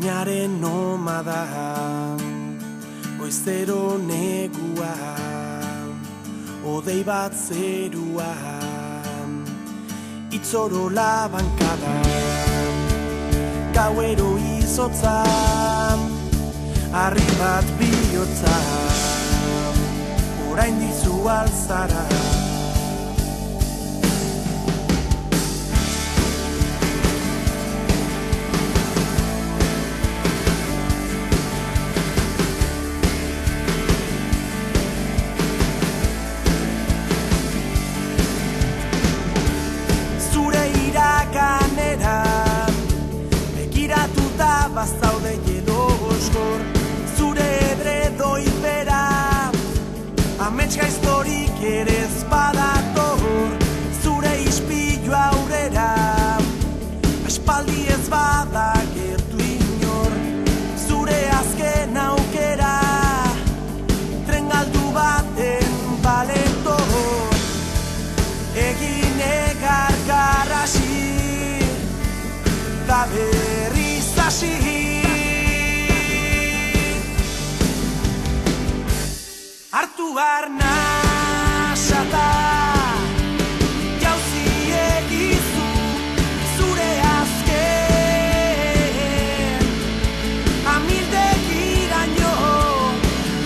Uinaren nomada, goizero negua, odei bat zeruan, itzoro labankada, gauero izotza, harri bat bihotza, orain dizu alzara. Bazaude gelo oskor, zure edredoi bera, amets gaiztorik ere ez badator, zure ispilu aurrera, espaldi ez bada gertu inor, zure azken aukera, tren galdu baten baletor, egin egar garrasi, da berriz hasi. Hartu arnasata, jauzi egizu zure azken amildekiraino.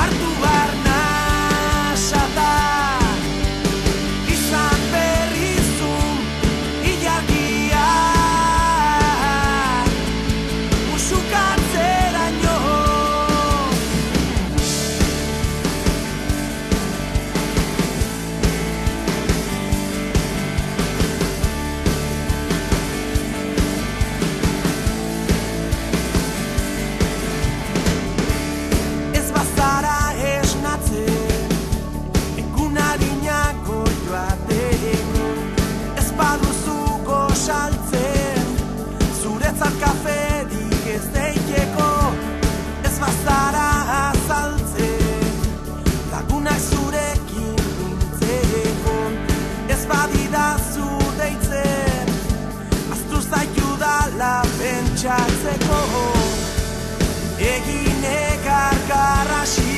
Hartu arnasata, izan berrizun ilargia musukatzeraino. Zuretzat kaferik ez deiteko, ez bazara azaltzen, lagunak zurekin nintzeko, ez badidazu deitzen, aztu zaitu dala pentsatzeko, egin egar garrasi,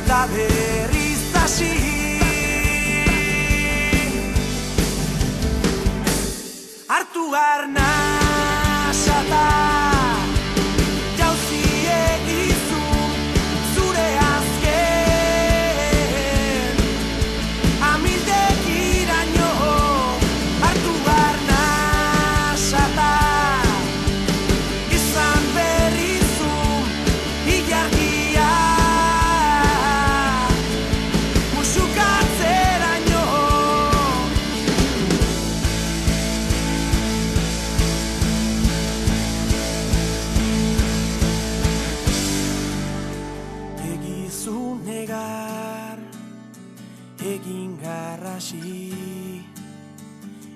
da berriz hasi. Hartu arnasata, jauzi egizu zure azken amildekiraino. Hartu arnasata, izan berrizun ilargia musukatzeraino.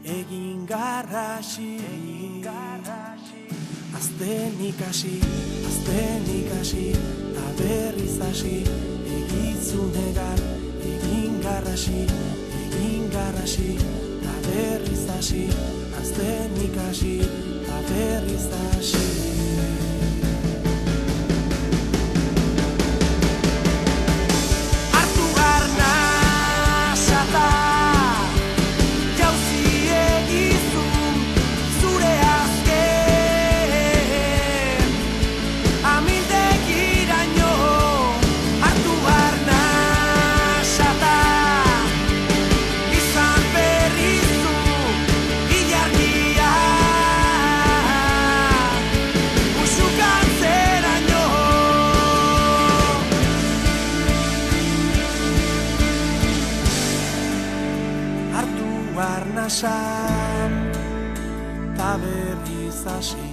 Egin garrasi, azten ikasi, ta berriz hasi, egizu negar. Egin garrasi, ta berriz hasi, azten ikasi, ta berriz hasi. Arnasan, ta berriz hasi.